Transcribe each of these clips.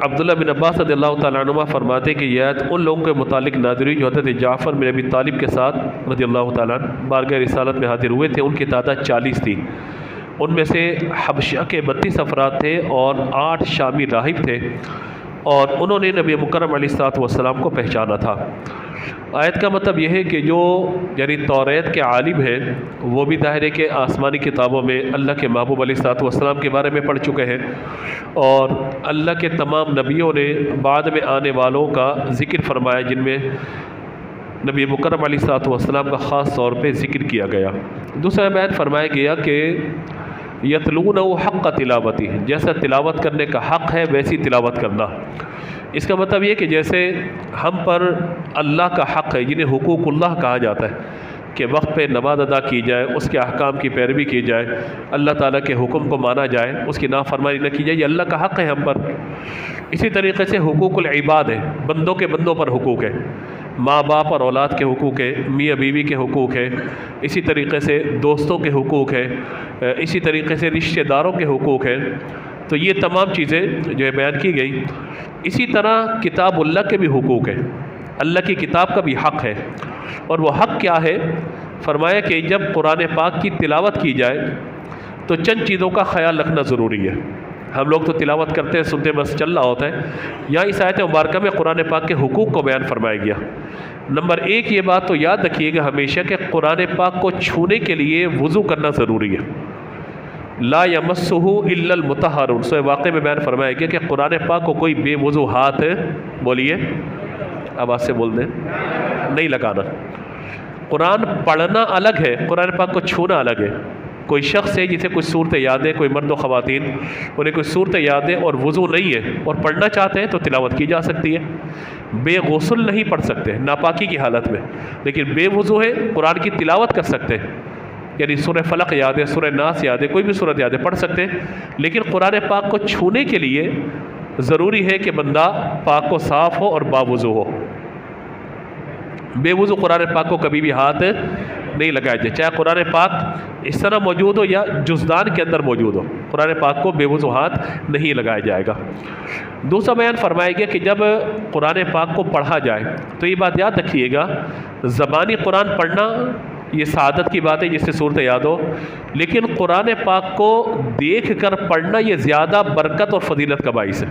عبداللہ بن عباس رضی اللہ تعالیٰ عنہ فرماتے کہ یہ آیت ان لوگوں کے متعلق نازل ہوئی جو حضرت جعفر بن ابی طالب کے ساتھ رضی اللہ تعالیٰ عنہ بارگاہ رسالت میں حاضر ہوئے تھے. ان کی تعداد 40 تھی. ان میں سے حبشہ کے 32 افراد تھے اور 8 شامی راہب تھے، اور انہوں نے نبی مکرم علیہ الصلوۃ والسلام کو پہچانا تھا. آیت کا مطلب یہ ہے کہ جو یعنی توریت کے عالم ہیں وہ بھی ظاہر ہے کہ آسمانی کتابوں میں اللہ کے محبوب علیہ الصلوۃ والسلام کے بارے میں پڑھ چکے ہیں، اور اللہ کے تمام نبیوں نے بعد میں آنے والوں کا ذکر فرمایا جن میں نبی مکرم علیہ الصلوۃ والسلام کا خاص طور پہ ذکر کیا گیا. دوسرا بیان فرمایا گیا کہ یتلونہ حق تلاوتی، جیسا تلاوت کرنے کا حق ہے ویسی تلاوت کرنا. اس کا مطلب یہ کہ جیسے ہم پر اللہ کا حق ہے جنہیں حقوق اللہ کہا جاتا ہے کہ وقت پہ نماز ادا کی جائے، اس کے احکام کی پیروی کی جائے، اللہ تعالیٰ کے حکم کو مانا جائے، اس کی نافرمانی نہ کی جائے، یہ اللہ کا حق ہے ہم پر. اسی طریقے سے حقوق العباد ہے، بندوں کے بندوں پر حقوق ہے، ماں باپ اور اولاد کے حقوق ہے، میاں بیوی کے حقوق ہے، اسی طریقے سے دوستوں کے حقوق ہے، اسی طریقے سے رشتہ داروں کے حقوق ہے. تو یہ تمام چیزیں جو ہے بیان کی گئی. اسی طرح کتاب اللہ کے بھی حقوق ہیں، اللہ کی کتاب کا بھی حق ہے. اور وہ حق کیا ہے؟ فرمایا کہ جب قرآن پاک کی تلاوت کی جائے تو چند چیزوں کا خیال رکھنا ضروری ہے. ہم لوگ تو تلاوت کرتے ہیں، سنتے بس چل رہا ہوتا ہے. یہاں اس آیت مبارکہ میں قرآن پاک کے حقوق کو بیان فرمایا گیا. نمبر 1 یہ بات تو یاد رکھیے گا ہمیشہ کہ قرآن پاک کو چھونے کے لیے وضو کرنا ضروری ہے. لا یمسہ الا المطہرون، سورہ واقعہ میں بیان فرمایا گیا کہ قرآن پاک کو کوئی بے وضو ہاتھ بولیے آواز سے بول دیں نہیں لگانا. قرآن پڑھنا الگ ہے، قرآن پاک کو چھونا الگ ہے. کوئی شخص ہے جسے کوئی صورتیں یاد ہے، کوئی مرد و خواتین انہیں کوئی صورتیں یاد ہے اور وضو نہیں ہے اور پڑھنا چاہتے ہیں تو تلاوت کی جا سکتی ہے. بے غسل نہیں پڑھ سکتے ناپاکی کی حالت میں، لیکن بے وضو ہے قرآن کی تلاوت کر سکتے ہیں. یعنی سورہ فلق یاد ہے، سورہ ناس یاد ہے، کوئی بھی سورت یاد ہے پڑھ سکتے ہیں. لیکن قرآن پاک کو چھونے کے لیے ضروری ہے کہ بندہ پاک و صاف ہو اور باوضو ہو. بے وضو قرآن پاک کو کبھی بھی ہاتھ نہیں لگایا جائے، چاہے قرآن پاک اس طرح موجود ہو یا جزدان کے اندر موجود ہو، قرآن پاک کو بے وضو ہاتھ نہیں لگایا جائے گا. دوسرا بیان فرمایا گیا کہ جب قرآن پاک کو پڑھا جائے تو یہ بات یاد رکھیے گا زبانی قرآن پڑھنا یہ سعادت کی بات ہے جس سے صورت یاد ہو، لیکن قرآن پاک کو دیکھ کر پڑھنا یہ زیادہ برکت اور فضیلت کا باعث ہے.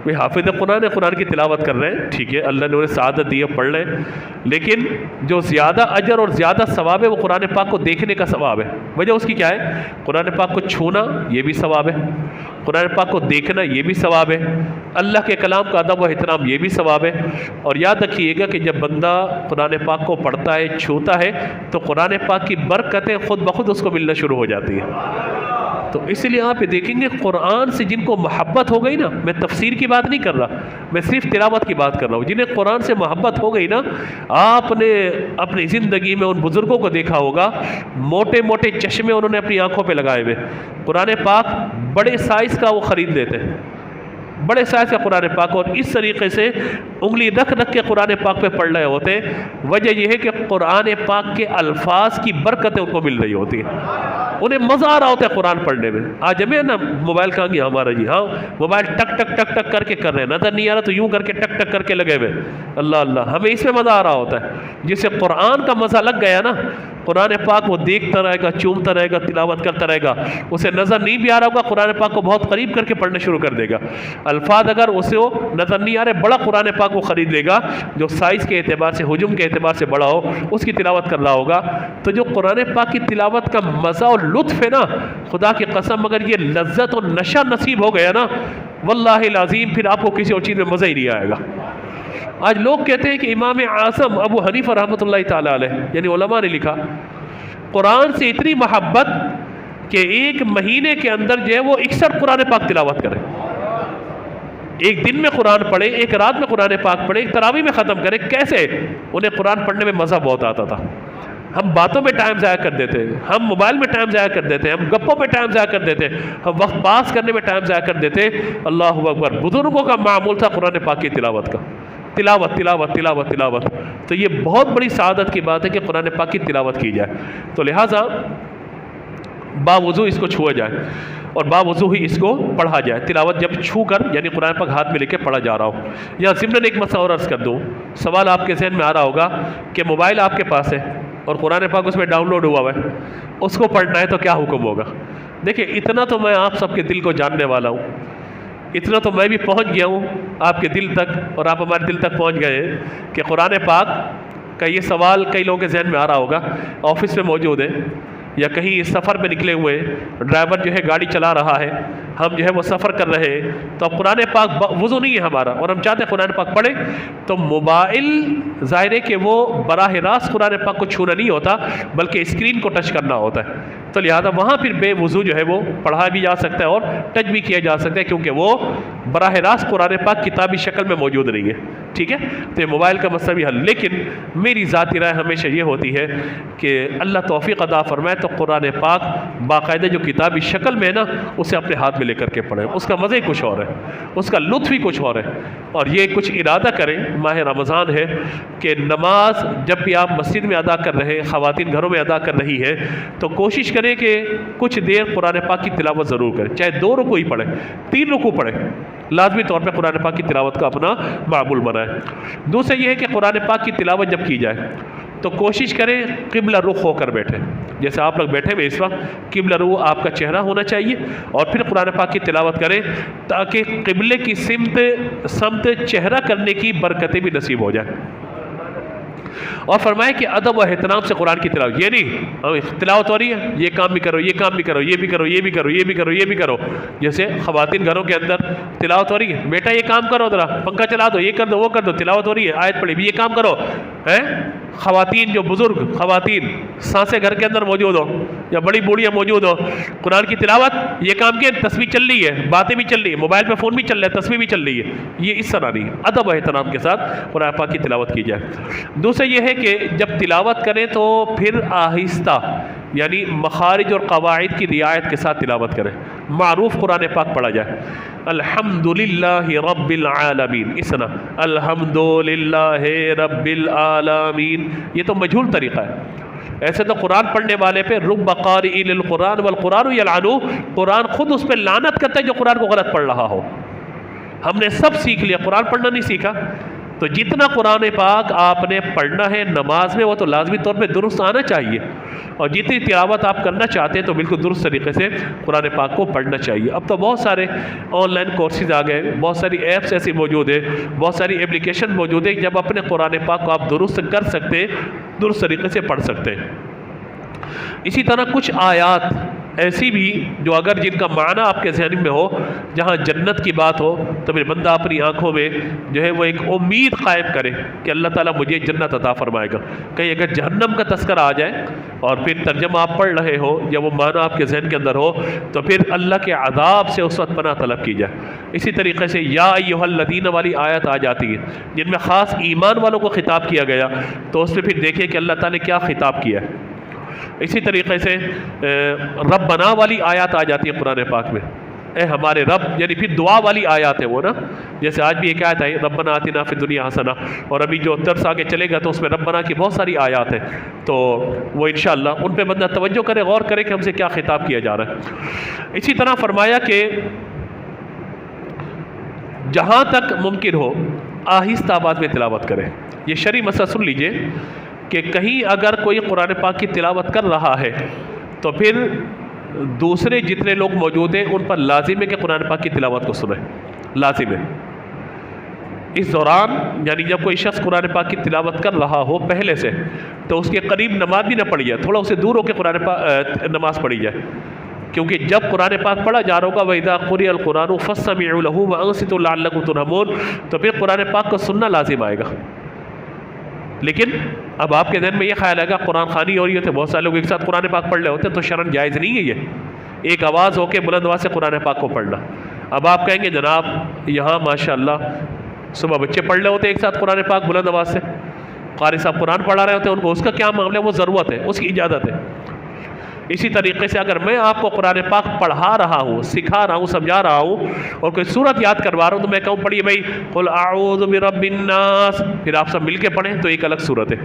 بھئی حافظ قرآن قرآن کی تلاوت کر رہے ہیں، ٹھیک ہے، اللہ نے انہیں سعادت دی ہے، پڑھ لیں، لیکن جو زیادہ اجر اور زیادہ ثواب ہے وہ قرآن پاک کو دیکھنے کا ثواب ہے. وجہ اس کی کیا ہے؟ قرآن پاک کو چھونا یہ بھی ثواب ہے، قرآن پاک کو دیکھنا یہ بھی ثواب ہے، اللہ کے کلام کا ادب و احترام یہ بھی ثواب ہے. اور یاد رکھیے گا کہ جب بندہ قرآن پاک کو پڑھتا ہے، چھوتا ہے، تو قرآن پاک کی برکتیں خود بخود اس کو ملنا شروع ہو جاتی ہیں. تو اس لیے آپ دیکھیں گے قرآن سے جن کو محبت ہو گئی نا، میں تفسیر کی بات نہیں کر رہا، میں صرف تلاوت کی بات کر رہا ہوں، جنہیں قرآن سے محبت ہو گئی نا، آپ نے اپنی زندگی میں ان بزرگوں کو دیکھا ہوگا موٹے موٹے چشمے انہوں نے اپنی آنکھوں پہ لگائے ہوئے، قرآن پاک بڑے سائز کا وہ خرید لیتے ہیں، بڑے سائز کا قرآن پاک، اور اس طریقے سے انگلی رکھ رکھ کے قرآن پاک پہ پڑھ رہے ہوتے ہیں. وجہ یہ ہے کہ قرآن پاک کے الفاظ کی برکتیں ان کو مل رہی ہوتی ہیں، انہیں مزہ آ رہا ہوتا ہے قرآن پڑھنے میں. آج ہمیں نا موبائل کہاں گیا ہمارا جی، ہاں موبائل ٹک ٹک ٹک ٹک کر کے کر رہے ہیں، نظر نہیں آ رہا تو یوں کر کے ٹک ٹک کر کے لگے ہوئے، اللہ اللہ، ہمیں اس میں مزہ آ رہا ہوتا ہے. جس سے قرآن کا مزہ لگ گیا نا، قرآن پاک وہ دیکھتا رہے گا، چومتا رہے گا، تلاوت کرتا رہے گا، اسے نظر نہیں بھی آ رہا ہوگا قرآن پاک کو بہت قریب کر کے پڑھنا شروع کر دے گا. الفاظ اگر اسے نظر نہیں آ رہے، بڑا قرآن پاک وہ خرید لے گا جو سائز کے اعتبار سے، حجم کے اعتبار سے بڑا ہو، اس کی تلاوت کر رہا ہوگا. تو جو قرآن پاک کی تلاوت کا مزہ اور لطف ہے نا، خدا کی قسم اگر یہ لذت اور نشہ نصیب ہو گیا نا، واللہ العظیم پھر آپ کو کسی اور چیز میں مزہ ہی نہیں آئے گا. آج لوگ کہتے ہیں کہ امام اعظم ابو حنیفہ رحمۃ اللہ تعالی علیہ، یعنی علماء نے لکھا قرآن سے اتنی محبت کہ ایک مہینے کے اندر جو ہے وہ 61 قرآن پاک تلاوت کرے، ایک دن میں قرآن پڑھے، ایک رات میں قرآن پاک پڑھے، ایک تراویح میں ختم کرے. کیسے؟ انہیں قرآن پڑھنے میں مزہ بہت آتا تھا. ہم باتوں میں ٹائم ضائع کر دیتے ہیں، ہم موبائل میں ٹائم ضائع کر دیتے ہیں، ہم گپوں میں ٹائم ضائع کر دیتے ہیں، ہم وقت پاس کرنے میں ٹائم ضائع کر دیتے. اللہ اکبر، بزرگوں کا معمول تھا قرآن پاک کی تلاوت کا، تلاوت تلاوت تلاوت تلاوت. تو یہ بہت بڑی سعادت کی بات ہے کہ قرآن پاک کی تلاوت کی جائے. تو لہٰذا باوضو اس کو چھویا جائے. اور باوضو ہی اس کو پڑھا جائے، تلاوت جب چھو کر یعنی قرآن پاک ہاتھ میں لے کے پڑھا جا رہا ہو۔ یہاں ضمن ایک مسئلہ اور عرض کر دوں، سوال آپ کے ذہن میں آ رہا ہوگا کہ موبائل آپ کے پاس ہے اور قرآن پاک اس میں ڈاؤن لوڈ ہوا ہے، اس کو پڑھنا ہے تو کیا حکم ہوگا؟ دیکھیں اتنا تو میں آپ سب کے دل کو جاننے والا ہوں، اتنا تو میں بھی پہنچ گیا ہوں آپ کے دل تک اور آپ ہمارے دل تک پہنچ گئے ہیں کہ قرآن پاک کا یہ سوال کئی لوگوں کے ذہن میں آ رہا ہوگا، آفس میں موجود ہے یا کہیں سفر پہ نکلے ہوئے ہیں، ڈرائیور جو ہے گاڑی چلا رہا ہے، ہم جو ہے وہ سفر کر رہے ہیں، تو اب قرآن پاک وضو نہیں ہے ہمارا اور ہم چاہتے ہیں قرآن پاک پڑھیں، تو موبائل ظاہر ہے کہ وہ براہ راست قرآن پاک کو چھونا نہیں ہوتا بلکہ اسکرین کو ٹچ کرنا ہوتا ہے، تو لہٰذا وہاں پھر بے وضو جو ہے وہ پڑھا بھی جا سکتا ہے اور ٹچ بھی کیا جا سکتا ہے، کیونکہ وہ براہ راست قرآن پاک کتابی شکل میں موجود نہیں ہے، ٹھیک ہے؟ تو یہ موبائل کا مسئلہ بھی حل، لیکن میری ذاتی رائے ہمیشہ یہ ہوتی ہے کہ اللہ توفیق عطا فرمائے تو قرآن پاک باقاعدہ جو کتابی شکل میں ہے نا اسے اپنے ہاتھ میں لے کر کے پڑھیں، اس کا مزہ ہی کچھ اور ہے، اس کا لطف ہی کچھ اور ہے، اور یہ کچھ ارادہ کریں، ماہ رمضان ہے کہ نماز جب بھی آپ مسجد میں ادا کر رہے ہیں، خواتین گھروں میں ادا کر رہی ہے تو کوشش کریں کہ کچھ دیر قرآن پاک کی تلاوت ضرور کریں، چاہے 2 رکوع ہی پڑھیں، 3 رکوع پڑھیں، لازمی طور پہ قرآن پاک کی تلاوت کا اپنا معمول بنائیں۔ دوسرا یہ ہے کہ قرآن پاک کی تلاوت جب کی جائے تو کوشش کریں قبلہ رخ ہو کر بیٹھیں، جیسے آپ لوگ بیٹھے ہوئے اس وقت قبلہ رخ آپ کا چہرہ ہونا چاہیے، اور پھر قرآن پاک کی تلاوت کریں تاکہ قبلے کی سمت چہرہ کرنے کی برکتیں بھی نصیب ہو جائیں۔ اور فرمایا کہ ادب و احترام سے قرآن کی تلاوت، یہ نہیں تلاوت ہو رہی ہے یہ کام بھی کرو، یہ کام بھی کرو، یہ بھی کرو، یہ بھی کرو، یہ بھی کرو، یہ بھی کرو، جیسے خواتین گھروں کے اندر تلاوت ہو رہی ہے، بیٹا یہ کام کرو، ذرا پنکھا چلا دو، یہ کر دو، وہ کر دو، تلاوت ہو رہی ہے، آیت پڑھی بھی، یہ کام کرو، خواتین جو بزرگ خواتین سانسیں گھر کے اندر موجود ہو یا بڑی بوڑھیاں موجود ہو، قرآن کی تلاوت یہ کام کے تسبیح چل رہی ہے، باتیں بھی چل رہی ہے، موبائل پہ فون بھی چل رہا ہے، تسبیح بھی چل رہی ہے، یہ اس طرح نہیں، ادب و احترام کے ساتھ قرآن پاک کی تلاوت کی جائے۔ دوسرا یہ ہے کہ جب تلاوت کریں تو پھر آہستہ یعنی مخارج اور قواعد کی رعایت کے ساتھ تلاوت کریں، معروف قرآن پاک پڑھا جائے، الحمدللہ رب العالمین، اس طرح الحمدللہ رب العالمین، یہ تو مجہول طریقہ ہے، ایسے تو قرآن پڑھنے والے پہ رب قارئ للقرآن والقرآن یلعنہ، قرآن خود اس پہ لعنت کرتا ہے جو قرآن کو غلط پڑھ رہا ہو۔ ہم نے سب سیکھ لیا، قرآن پڑھنا نہیں سیکھا، تو جتنا قرآن پاک آپ نے پڑھنا ہے نماز میں وہ تو لازمی طور پہ درست آنا چاہیے، اور جتنی تلاوت آپ کرنا چاہتے ہیں تو بالکل درست طریقے سے قرآن پاک کو پڑھنا چاہیے۔ اب تو بہت سارے آن لائن کورسز آ گئے، بہت ساری ایپس ایسی موجود ہیں، بہت ساری اپلیکیشن موجود ہیں، جب اپنے قرآن پاک کو آپ درست کر سکتے ہیں، درست طریقے سے پڑھ سکتے ہیں۔ اسی طرح کچھ آیات ایسی بھی جو اگر جن کا معنی آپ کے ذہن میں ہو، جہاں جنت کی بات ہو تو پھر بندہ اپنی آنکھوں میں جو ہے وہ ایک امید قائم کرے کہ اللہ تعالیٰ مجھے جنت عطا فرمائے گا۔ کہیں اگر جہنم کا تذکرہ آ جائے اور پھر ترجمہ آپ پڑھ رہے ہو یا وہ معنی آپ کے ذہن کے اندر ہو تو پھر اللہ کے عذاب سے اس وقت پناہ طلب کی جائے۔ اسی طریقے سے یا ایھا الذین والی آیت آ جاتی ہے جن میں خاص ایمان والوں کو خطاب کیا گیا، تو اس میں پھر دیکھیں کہ اللہ تعالیٰ نے کیا خطاب کیا ہے۔ اسی طریقے سے ربنا والی آیات آ جاتی ہے قرآن پاک میں، اے ہمارے رب، یعنی پھر دعا والی آیات ہے وہ نا، جیسے آج بھی ایک آیت ہے ربنا آتنا فی الدنیا حسنہ، اور ابھی جو درس آگے چلے گا تو اس میں ربنا کی بہت ساری آیات ہیں، تو وہ انشاءاللہ ان پہ بندہ توجہ کرے، غور کرے کہ ہم سے کیا خطاب کیا جا رہا ہے۔ اسی طرح فرمایا کہ جہاں تک ممکن ہو آہستہ آواز میں تلاوت کرے۔ یہ شرعی مسئلہ سن لیجئے کہ کہیں اگر کوئی قرآن پاک کی تلاوت کر رہا ہے تو پھر دوسرے جتنے لوگ موجود ہیں ان پر لازم ہے کہ قرآن پاک کی تلاوت کو سنیں، لازم ہے۔ اس دوران یعنی جب کوئی شخص قرآن پاک کی تلاوت کر رہا ہو پہلے سے تو اس کے قریب نماز بھی نہ پڑھی جائے، تھوڑا اسے دور ہو کے قرآن پاک نماز پڑھی جائے، کیونکہ جب قرآن پاک پڑھا جا رہا ہوگا وَإِذَا قُرِئَ الْقُرْآنُ فَاسْتَمِعُوا لَهُ وَأَنصِتُوا لَعَلَّكُمْ تُرْحَمُونَ، تو پھر قرآن پاک کو سننا لازم آئے گا۔ لیکن اب آپ کے ذہن میں یہ خیال آئے گا قرآن خوانی ہو رہی ہوتے، بہت سارے لوگ ایک ساتھ قرآن پاک پڑھ رہے ہوتے، تو شرعاً جائز نہیں ہے یہ ایک آواز ہو کے بلند آواز سے قرآن پاک کو پڑھنا۔ اب آپ کہیں گے جناب یہاں ماشاءاللہ صبح بچے پڑھ رہے ہوتے ایک ساتھ قرآن پاک بلند آواز سے، قاری صاحب قرآن پڑھا رہے ہوتے ہیں، ان کو اس کا کیا معاملہ ہے؟ وہ ضرورت ہے، اس کی اجازت ہے۔ اسی طریقے سے اگر میں آپ کو قرآن پاک پڑھا رہا ہوں، سکھا رہا ہوں، سمجھا رہا ہوں اور کوئی سورت یاد کروا رہا ہوں تو میں کہوں پڑھیے بھائی قل اعوذ برب الناس، پھر آپ سب مل کے پڑھیں تو ایک الگ صورت ہے۔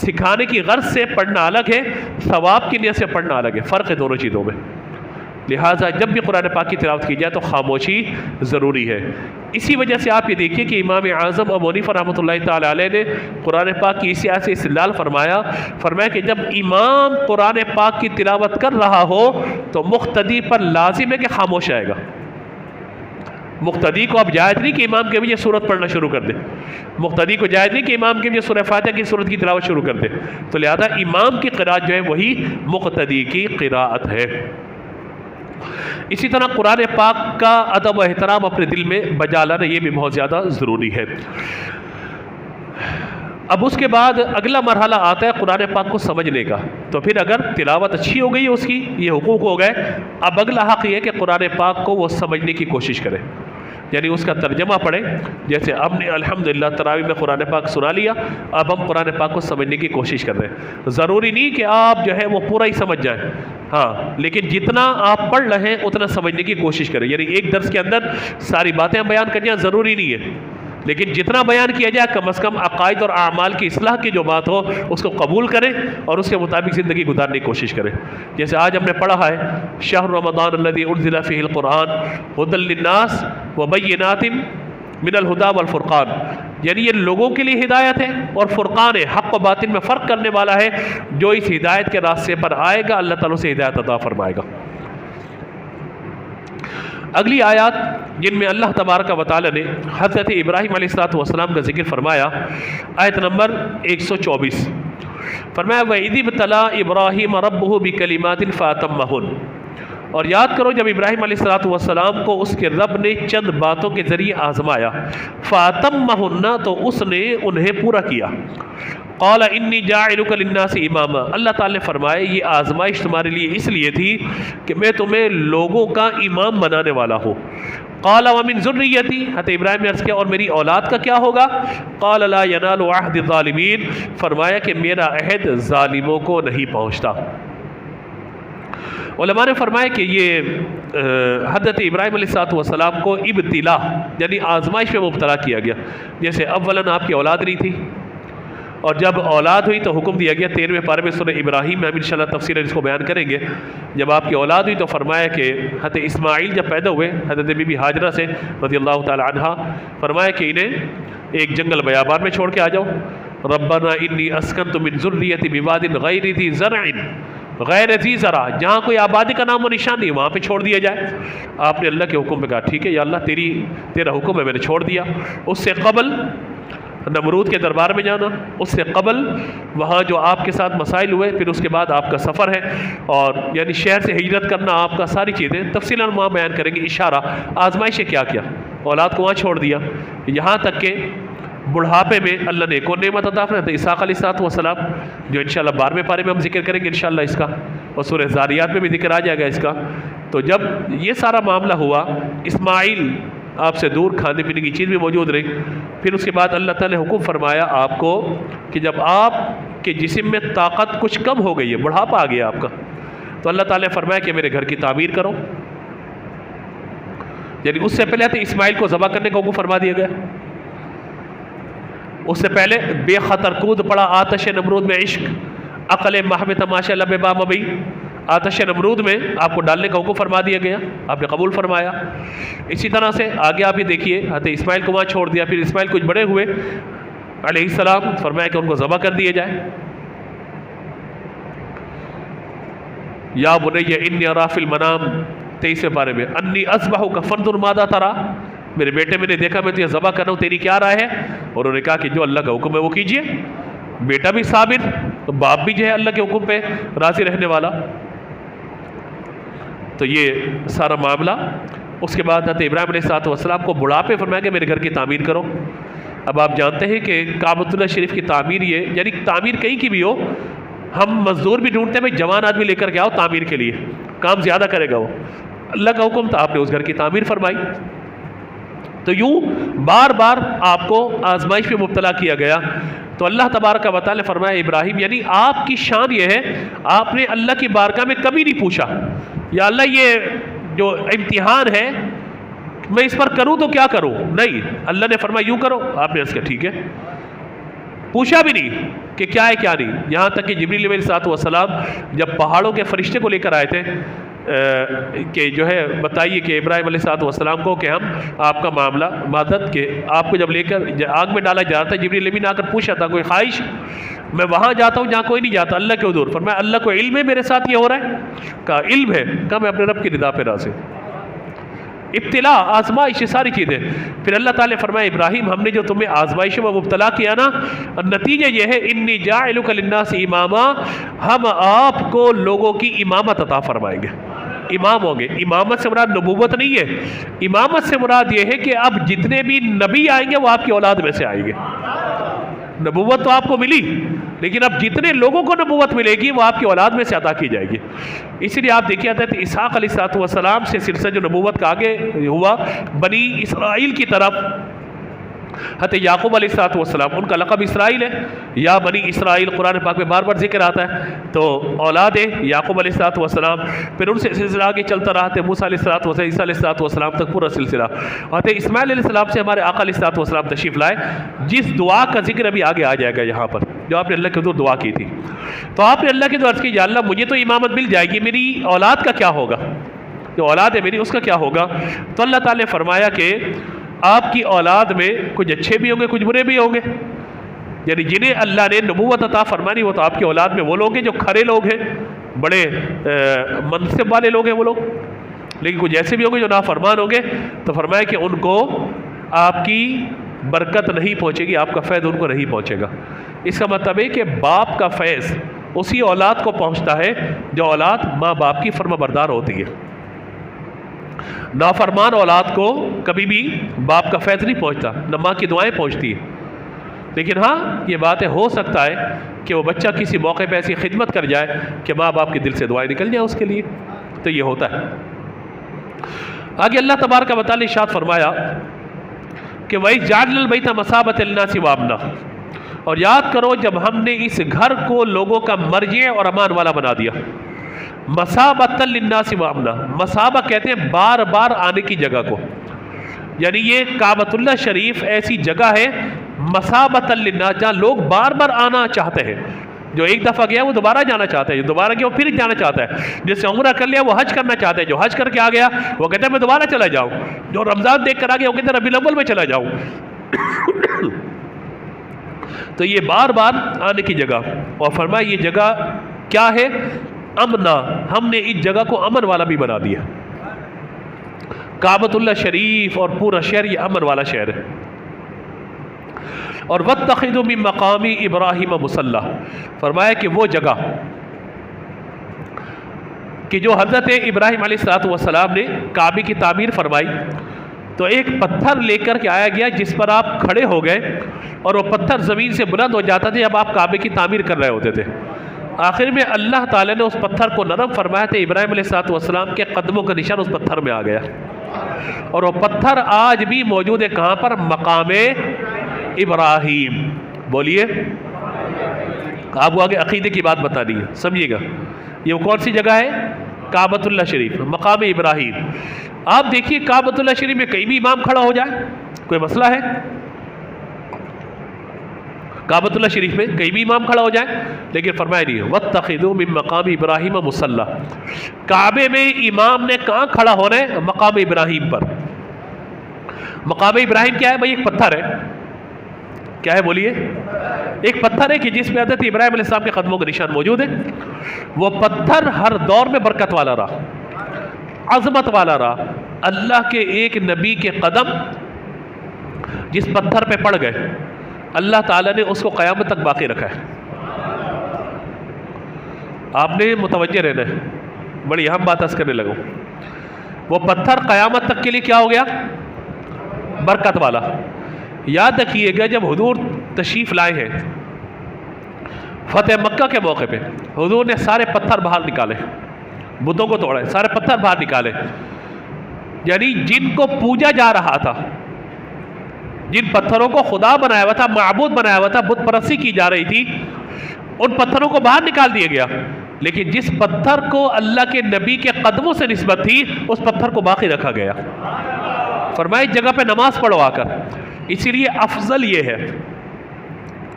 سکھانے کی غرض سے پڑھنا الگ ہے، ثواب کی نیت سے پڑھنا الگ ہے، فرق ہے دونوں چیزوں میں۔ لہٰذا جب بھی قرآن پاک کی تلاوت کی جائے تو خاموشی ضروری ہے۔ اسی وجہ سے آپ یہ دیکھیے کہ امام اعظم ابو حنیفہ رحمۃ اللہ تعالی علیہ نے قرآن پاک کی اسی آیت سے استدلال فرمایا کہ جب امام قرآن پاک کی تلاوت کر رہا ہو تو مقتدی پر لازم ہے کہ خاموش آئے گا۔ مقتدی کو اب جائز نہیں کہ امام کے بھی یہ سورت پڑھنا شروع کر دے، مقتدی کو جائز نہیں کہ امام کے بھی سورہ فاتحہ کی سورت کی تلاوت شروع کر دے، تو لہذا امام کی قرأت جو ہے وہی مقتدی کی قرأت ہے۔ اسی طرح قرآن پاک کا ادب و احترام اپنے دل میں بجا لانا یہ بھی بہت زیادہ ضروری ہے۔ اب اس کے بعد اگلا مرحلہ آتا ہے قرآن پاک کو سمجھنے کا، تو پھر اگر تلاوت اچھی ہو گئی ہے اس کی، یہ حقوق ہو گئے، اب اگلا حق یہ ہے کہ قرآن پاک کو وہ سمجھنے کی کوشش کرے، یعنی اس کا ترجمہ پڑھے۔ جیسے ہم نے الحمدللہ تراویح میں قرآن پاک سنا لیا، اب ہم قرآن پاک کو سمجھنے کی کوشش کر رہے ہیں۔ ضروری نہیں کہ آپ جو ہے وہ پورا ہی سمجھ جائیں، ہاں، لیکن جتنا آپ پڑھ رہے ہیں اتنا سمجھنے کی کوشش کریں، یعنی ایک درس کے اندر ساری باتیں بیان کرنا ضروری نہیں ہے، لیکن جتنا بیان کیا جائے کم از کم عقائد اور اعمال کی اصلاح کی جو بات ہو اس کو قبول کریں اور اس کے مطابق زندگی گزارنے کی کوشش کریں۔ جیسے آج ہم نے پڑھا ہے شہر رمضان الذی انزل فیہ القرآن ھدی للناس وبینات من الہدی والفرقان، یعنی یہ لوگوں کے لیے ہدایت ہے اور فرقان ہے، حق و باطل میں فرق کرنے والا ہے۔ جو اس ہدایت کے راستے پر آئے گا اللہ تعالیٰ سے ہدایت عطا فرمائے گا۔ اگلی آیات جن میں اللہ تبارک و تعالی نے حضرت ابراہیم علیہ السلام کا ذکر فرمایا، آیت نمبر 124 فرمایا وَإِذِ ابْتَلَىٰ إِبْرَاهِيمَ رَبُّهُ بِكَلِمَاتٍ فَأَتَمَّهُنَّ، اور یاد کرو جب ابراہیم علیہ السلام کو اس کے رب نے چند باتوں کے ذریعے آزمایا، فَأَتَمَّهُنَّ، تو اس نے انہیں پورا کیا۔ قال انی جاعلک للناس اماما، اللہ تعالی نے فرمایا یہ آزمائش تمہارے لیے اس لیے تھی کہ میں تمہیں لوگوں کا امام بنانے والا ہوں۔ قال ومن ذریتی، حضرت ابراہیم نے عرض کیا اور میری اولاد کا کیا ہوگا؟ قال لا ینال عہد الظالمین، فرمایا کہ میرا عہد ظالموں کو نہیں پہنچتا۔ علماء نے فرمایا کہ یہ حضرت ابراہیم علیہ السلام کو ابتلا یعنی آزمائش میں مبتلا کیا گیا۔ جیسے اولاً آپ کی اولاد نہیں تھی، اور جب اولاد ہوئی تو حکم دیا گیا 13ویں پارے میں سورہ ابراہیم میں ہم انشاءاللہ تفصیل اس کو بیان کریں گے۔ جب آپ کی اولاد ہوئی تو فرمایا کہ حضرت اسماعیل جب پیدا ہوئے حضرت بی بی ہاجرہ سے رضی اللہ تعالی عنہا، فرمایا کہ انہیں ایک جنگل بیابان میں چھوڑ کے آ جاؤ۔ ربنا انی اسکنت من ذریتی بواد غیر ذی زرع، غیر ذی زرع، جہاں کوئی آبادی کا نام و نشان نہیں وہاں پہ چھوڑ دیا جائے۔ آپ نے اللہ کے حکم پہ کہا ٹھیک ہے یا اللہ تیرا حکم ہے، میں نے چھوڑ دیا۔ اس سے قبل نمرود کے دربار میں جانا، اس سے قبل وہاں جو آپ کے ساتھ مسائل ہوئے، پھر اس کے بعد آپ کا سفر ہے اور یعنی شہر سے ہجرت کرنا، آپ کا ساری چیزیں تفصیلاً وہاں بیان کریں گے۔ اشارہ آزمائش کیا کیا، اولاد کو وہاں چھوڑ دیا، یہاں تک کہ بڑھاپے میں اللہ نے ایک اور نعمت عطا فرمائی اسحاق علیہ السلام، جو انشاءاللہ 12ویں پارے میں ہم ذکر کریں گے انشاءاللہ اس کا، اور سورہ ذاریات میں بھی ذکر آ جائے گا اس کا۔ تو جب یہ سارا معاملہ ہوا، اسماعیل آپ سے دور، کھانے پینے کی چیز بھی موجود رہی، پھر اس کے بعد اللہ تعالیٰ نے حکم فرمایا آپ کو کہ جب آپ کے جسم میں طاقت کچھ کم ہو گئی ہے، بڑھاپا آ گیا آپ کا، تو اللہ تعالیٰ نے فرمایا کہ میرے گھر کی تعمیر کرو۔ یعنی اس سے پہلے تو اسماعیل کو ذبح کرنے کا حکم فرما دیا گیا، اس سے پہلے بے خطر کود پڑا آتش نمرود میں عشق، عقل محو تماشا لب با مبی، آتش نمرود میں آپ کو ڈالنے کا حکم فرما دیا گیا، آپ نے قبول فرمایا۔ اسی طرح سے آگے آپ یہ دیکھیے حضرت اسماعیل کو وہاں چھوڑ دیا، پھر اسماعیل کچھ بڑے ہوئے علیہ السلام، فرمایا کہ ان کو ذبح کر دیا جائے۔ یا بنی انی اری فی المنام 23ویں پارے میں انی اذبحک فانظر ماذا تری، میرے بیٹے میں نے دیکھا میں تجھے ذبح کر رہا ہوں، تیری کیا رائے ہے؟ اور انہوں نے کہا کہ جو اللہ کا حکم ہے وہ کیجئے۔ بیٹا بھی صابر، باپ بھی جو ہے اللہ کے حکم پہ راضی رہنے والا۔ تو یہ سارا معاملہ، اس کے بعد حضرت ابراہیم علیہ السلام کو بڑھاپے فرمایا کہ میرے گھر کی تعمیر کرو۔ اب آپ جانتے ہیں کہ کعبۃ اللہ شریف کی تعمیر، یہ یعنی تعمیر کہیں کی بھی ہو، ہم مزدور بھی ڈھونڈتے ہیں بھائی جوان آدمی لے کر کے آؤ تعمیر کے لیے، کام زیادہ کرے گا وہ، اللہ کا حکم تھا، آپ نے اس گھر کی تعمیر فرمائی۔ تو یوں بار بار آپ کو آزمائش میں مبتلا کیا گیا۔ تو اللہ تبارک و تعالی نے فرمایا ابراہیم، یعنی آپ کی شان یہ ہے آپ نے اللہ کی بارگاہ میں کبھی نہیں پوچھا یا اللہ یہ جو امتحان ہے میں اس پر کروں تو کیا کروں، نہیں، اللہ نے فرمایا یوں کرو، آپ نے اس کا ٹھیک ہے، پوچھا بھی نہیں کہ کیا ہے کیا نہیں۔ یہاں تک کہ جبریل علیہ السلام جب پہاڑوں کے فرشتے کو لے کر آئے تھے کہ جو ہے بتائیے کہ ابراہیم علیہ الصلوۃ والسلام کو کہ ہم آپ کا معاملہ مدد کے آپ کو جب لے کر آگ میں ڈالا جا رہا تھا، جبریل امین آ کر پوچھا تھا کوئی خواہش، میں وہاں جاتا ہوں جہاں کوئی نہیں جاتا، اللہ کے حضور۔ فرمایا اللہ کو علم ہے میرے ساتھ یہ ہو رہا ہے؟ کہا علم ہے۔ کہا میں اپنے رب کی رضا پہ راضی۔ ابتلا، آزمائش، یہ ساری چیزیں۔ پھر اللہ تعالیٰ فرمایا ابراہیم ہم نے جو تمہیں آزمائشوں میں مبتلا کیا نا، نتیجہ یہ ہے انی جاعلک للناس اماما، ہم آپ کو لوگوں کی امامت عطا فرمائیں گے، امام ہوں گے۔ امامت سے مراد نبوت نہیں ہے، امامت سے مراد یہ ہے کہ اب جتنے بھی نبی آئیں گے وہ آپ کی اولاد میں سے آئیں گے۔ نبوت تو آپ کو ملی، لیکن اب جتنے لوگوں کو نبوت ملے گی وہ آپ کی اولاد میں سے عطا کی جائے گی۔ اسی لیے آپ دیکھیے حضرت اسحاق علیہ السلام سے سلسلہ جو نبوت کا آگے ہوا بنی اسرائیل کی طرف، حضرت یعقوب علیہ السلام، ان کا لقب اسرائیل ہے، یا بنی اسرائیل قرآن پاک میں بار بار ذکر آتا ہے، تو اولاد ہے یعقوب علیہ السلام۔ پھر ان سے سلسلہ آگے چلتا رہا تھے موسیٰ علیہ السلام، عیسیٰ علیہ السلام تک پورا سلسلہ۔ حضرت اسماعیل علیہ السلام سے ہمارے آقا علیہ السلام تشریف لائے، جس دعا کا ذکر ابھی آگے آ جائے گا یہاں پر، جو آپ نے اللہ کے حضور دعا کی تھی۔ تو آپ نے اللہ کے حضور عرض کی یا اللہ مجھے تو امامت مل جائے گی، میری اولاد کا کیا ہوگا؟ جو اولاد ہے میری اس کا کیا ہوگا؟ تو اللہ تعالیٰ نے فرمایا کہ آپ کی اولاد میں کچھ اچھے بھی ہوں گے کچھ برے بھی ہوں گے، یعنی جنہیں اللہ نے نبوت عطا فرمانی وہ تو آپ کی اولاد میں وہ لوگ ہیں جو کھرے لوگ ہیں، بڑے منصب والے لوگ ہیں وہ لوگ، لیکن کچھ ایسے بھی ہوں گے جو نافرمان ہوں گے۔ تو فرمایا کہ ان کو آپ کی برکت نہیں پہنچے گی، آپ کا فیض ان کو نہیں پہنچے گا۔ اس کا مطلب ہے کہ باپ کا فیض اسی اولاد کو پہنچتا ہے جو اولاد ماں باپ کی فرما بردار ہوتی ہے۔ نافرمان اولاد کو کبھی بھی باپ کا فیض نہیں پہنچتا، نہ ماں کی دعائیں پہنچتی ہیں۔ لیکن ہاں یہ باتیں ہو سکتا ہے کہ وہ بچہ کسی موقع پہ ایسی خدمت کر جائے کہ ماں باپ کے دل سے دعائیں نکل جائیں اس کے لیے، تو یہ ہوتا ہے۔ آگے اللہ تبارک و تعالیٰ نے ارشاد فرمایا کہ وَإِذْ جَعَلْنَا الْبَيْتَ مَثَابَةً لِلنَّاسِ وَأَمْنًا، اور یاد کرو جب ہم نے اس گھر کو لوگوں کا مرجع اور امان والا بنا دیا۔ مثابۃ للناس وامنا، مثابہ کہتے ہیں بار بار آنے کی جگہ کو، یعنی یہ کعبۃ اللہ شریف ایسی جگہ ہے مثابۃ للناس جہاں لوگ بار بار آنا چاہتے ہیں۔ جو ایک دفعہ گیا وہ دوبارہ جانا چاہتا ہے، جو دوبارہ گیا وہ پھر جانا چاہتا ہے، جس سے عمرہ کر لیا وہ حج کرنا چاہتا ہے، جو حج کر کے آ گیا وہ کہتا ہے میں دوبارہ چلا جاؤں، جو رمضان دیکھ کر آ گیا وہ کہتا ہے ربیع الاول میں چلا جاؤں۔ تو یہ بار بار آنے کی جگہ، اور فرمایا یہ جگہ کیا ہے؟ امنا، ہم نے اس جگہ کو امن والا بھی بنا دیا۔ کعبۃ اللہ شریف اور پورا شہر یہ امن والا شہر ہے۔ اور وَاتَّخِذُوا مِن مَّقَامِ إِبْرَاهِيمَ مُصَلًّى، فرمایا کہ وہ جگہ کہ جو حضرت ابراہیم علیہ السلام نے کعبے کی تعمیر فرمائی، تو ایک پتھر لے کر کے آیا گیا جس پر آپ کھڑے ہو گئے، اور وہ پتھر زمین سے بلند ہو جاتا تھا جب آپ کعبے کی تعمیر کر رہے ہوتے تھے۔ آخر میں اللہ تعالیٰ نے اس پتھر کو نرم فرمایا تھا، ابراہیم علیہ السلام کے قدموں کا نشان اس پتھر میں آ گیا، اور وہ پتھر آج بھی موجود ہے کہاں پر؟ مقام ابراہیم۔ بولیے، آپ کو آگے عقیدے کی بات بتانی ہے، سمجھیے گا۔ یہ وہ کون سی جگہ ہے؟ کعبۃ اللہ شریف، مقام ابراہیم۔ آپ دیکھیے کعبۃ اللہ شریف میں کہیں بھی امام کھڑا ہو جائے کوئی مسئلہ ہے؟ کعبۃ اللہ شریف میں کہیں بھی امام کھڑا ہو جائے، لیکن فرمایا نہیں وَاتَّخِذُوا مِن مَّقَامِ إِبْرَاهِيمَ مُصَلًّى، کعبے میں امام نے کہاں کھڑا ہونا ہے؟ مقام ابراہیم پر۔ مقام ابراہیم کیا ہے بھائی؟ ایک پتھر ہے، کیا ہے بولیے؟ ایک پتھر ہے کہ جس میں حضرت ابراہیم علیہ السلام کے قدموں کا نشان موجود ہے۔ وہ پتھر ہر دور میں برکت والا رہا، عظمت والا رہا۔ اللہ کے ایک نبی کے قدم جس پتھر پہ پڑ گئے، اللہ تعالیٰ نے اس کو قیامت تک باقی رکھا ہے۔ آپ نے متوجہ رہنا ہے، بڑی اہم بات عرض کرنے لگا۔ وہ پتھر قیامت تک کے لیے کیا ہو گیا؟ برکت والا۔ یاد رکھیے گا جب حضور تشریف لائے ہیں فتح مکہ کے موقع پہ، حضور نے سارے پتھر باہر نکالے، بتوں کو توڑے، سارے پتھر باہر نکالے، یعنی جن کو پوجا جا رہا تھا، جن پتھروں کو خدا بنایا ہوا تھا، معبود بنایا ہوا تھا، بت پرستی کی جا رہی تھی، ان پتھروں کو باہر نکال دیا گیا، لیکن جس پتھر کو اللہ کے نبی کے قدموں سے نسبت تھی اس پتھر کو باقی رکھا گیا۔ فرمایا اس جگہ پہ نماز پڑھو آ کر۔ اسی لیے افضل یہ ہے،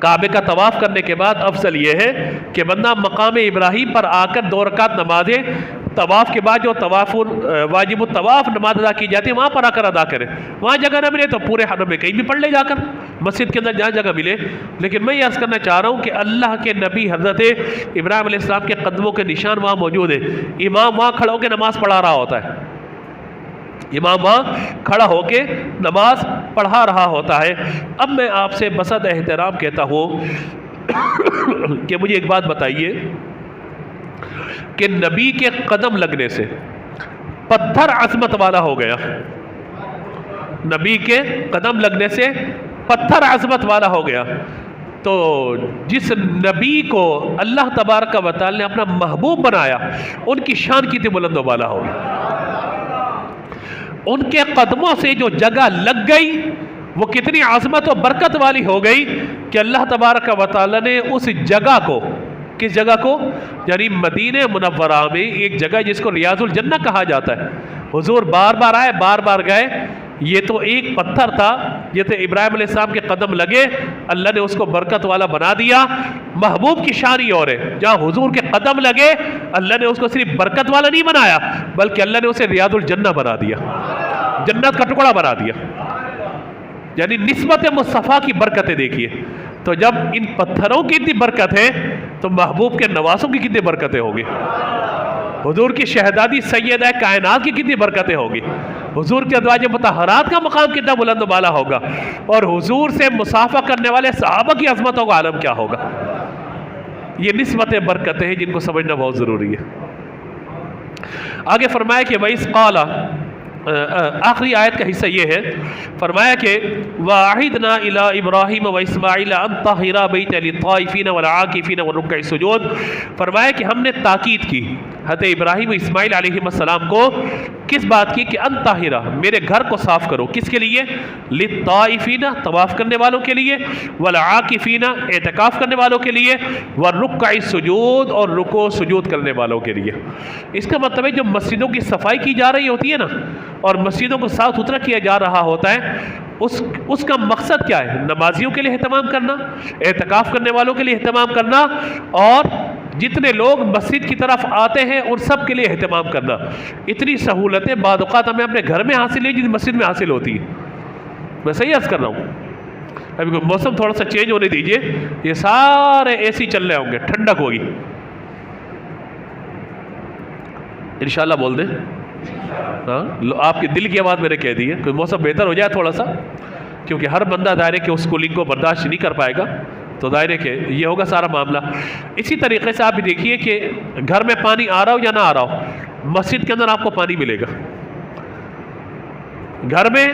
کعبے کا طواف کرنے کے بعد افضل یہ ہے کہ بندہ مقام ابراہیم پر آ کر 2 رکعت نمازیں طواف کے بعد جو طواف واجب الطواف نماز ادا کی جاتی ہے وہاں پر آ کر ادا کریں. وہاں جگہ نہ ملے تو پورے حرم میں کہیں بھی پڑھ لے جا کر, مسجد کے اندر جہاں جگہ ملے. لیکن میں یہ عرض کرنا چاہ رہا ہوں کہ اللہ کے نبی حضرت ابراہیم علیہ السلام کے قدموں کے نشان وہاں موجود ہیں. امام وہاں کھڑا ہو کے نماز پڑھا رہا ہوتا ہے, امام وہاں کھڑا ہو کے نماز پڑھا رہا ہوتا ہے. اب میں آپ سے بصد احترام کہتا ہوں کہ مجھے ایک بات بتائیے کہ نبی کے قدم لگنے سے پتھر عظمت والا ہو گیا, نبی کے قدم لگنے سے پتھر عظمت والا ہو گیا, تو جس نبی کو اللہ تبارک و تعالی نے اپنا محبوب بنایا ان کی شان کتنی بلند و بالا ہوگی. ان کے قدموں سے جو جگہ لگ گئی وہ کتنی عظمت و برکت والی ہو گئی کہ اللہ تبارک و تعالی نے اس جگہ کو, کس جگہ کو, یعنی مدینہ منورہ میں ایک جگہ جس کو ریاض الجنہ کہا جاتا ہے, حضور بار بار آئے بار بار گئے. یہ تو ایک پتھر تھا, یہ تو ابراہیم علیہ السلام کے قدم لگے, اللہ نے اس کو برکت والا بنا دیا. محبوب کی شان ہی اور ہے, جہاں حضور کے قدم لگے اللہ نے اس کو صرف برکت والا نہیں بنایا بلکہ اللہ نے اسے ریاض الجنہ بنا دیا, جنت کا ٹکڑا بنا دیا. یعنی نسبت مصطفیٰ کی برکتیں دیکھیے. تو جب ان پتھروں کی اتنی برکت ہے تو محبوب کے نواسوں کی کتنی برکتیں ہوگی, حضور کی شہزادی سیدہ کائنات کی کتنی برکتیں ہوگی, حضور کے ازواج مطہرات کا مقام کتنا بلند و بالا ہوگا, اور حضور سے مصافحہ کرنے والے صحابہ کی عظمتوں کا عالم کیا ہوگا. یہ نسبت برکتیں ہیں جن کو سمجھنا بہت ضروری ہے. آگے فرمایا کہ وَإِذْ قَالَ, آخری آیت کا حصہ یہ ہے, فرمایا کہ وَأَعِدْنَا إِلَىٰ إِبْرَاهِيمَ وَإِسْمَاعِيلَ أَن طَهِرَا بَيْتَ لِلطَّائِفِينَ وَالْعَاكِفِينَ وَالرُّكَّعِ السُّجُودِ. فرمایا کہ ہم نے تاکید کی حضرت ابراہیم و اسماعیل علیہ السلام کو, کس بات کی, کہ ان طاہرہ, میرے گھر کو صاف کرو. کس کے لیے, للطائفین, طواف کرنے والوں کے لیے, والعاکفین, اعتکاف کرنے والوں کے لیے, والرکع السجود, اور رکوع سجود کرنے والوں کے لیے. اس کا مطلب ہے جو مسجدوں کی صفائی کی جا رہی ہوتی ہے نا, اور مسجدوں کو صاف ستھرا کیا جا رہا ہوتا ہے, اس کا مقصد کیا ہے, نمازیوں کے لیے اہتمام کرنا, اعتکاف کرنے والوں کے لیے اہتمام کرنا, اور جتنے لوگ مسجد کی طرف آتے ہیں ان سب کے لیے اہتمام کرنا. اتنی سہولتیں بعض اوقات ہمیں اپنے گھر میں حاصل ہیں جس مسجد میں حاصل ہوتی ہے. میں صحیح عرض کر رہا ہوں, ابھی موسم تھوڑا سا چینج ہونے دیجئے, یہ سارے اے سی چل رہے ہوں گے, ٹھنڈک ہوگی انشاءاللہ. بول دیں ہاں, آپ کے دل کی آواز میں نے کہہ دی ہے, کوئی موسم بہتر ہو جائے تھوڑا سا, کیونکہ ہر بندہ ظاہر ہے کہ اس کولنگ کو برداشت نہیں کر پائے گا, تو ظاہر ہے کہ یہ ہوگا سارا معاملہ. اسی طریقے سے آپ بھی دیکھیے کہ گھر میں پانی آ رہا ہو یا نہ آ رہا ہو, مسجد کے اندر آپ کو پانی ملے گا. گھر میں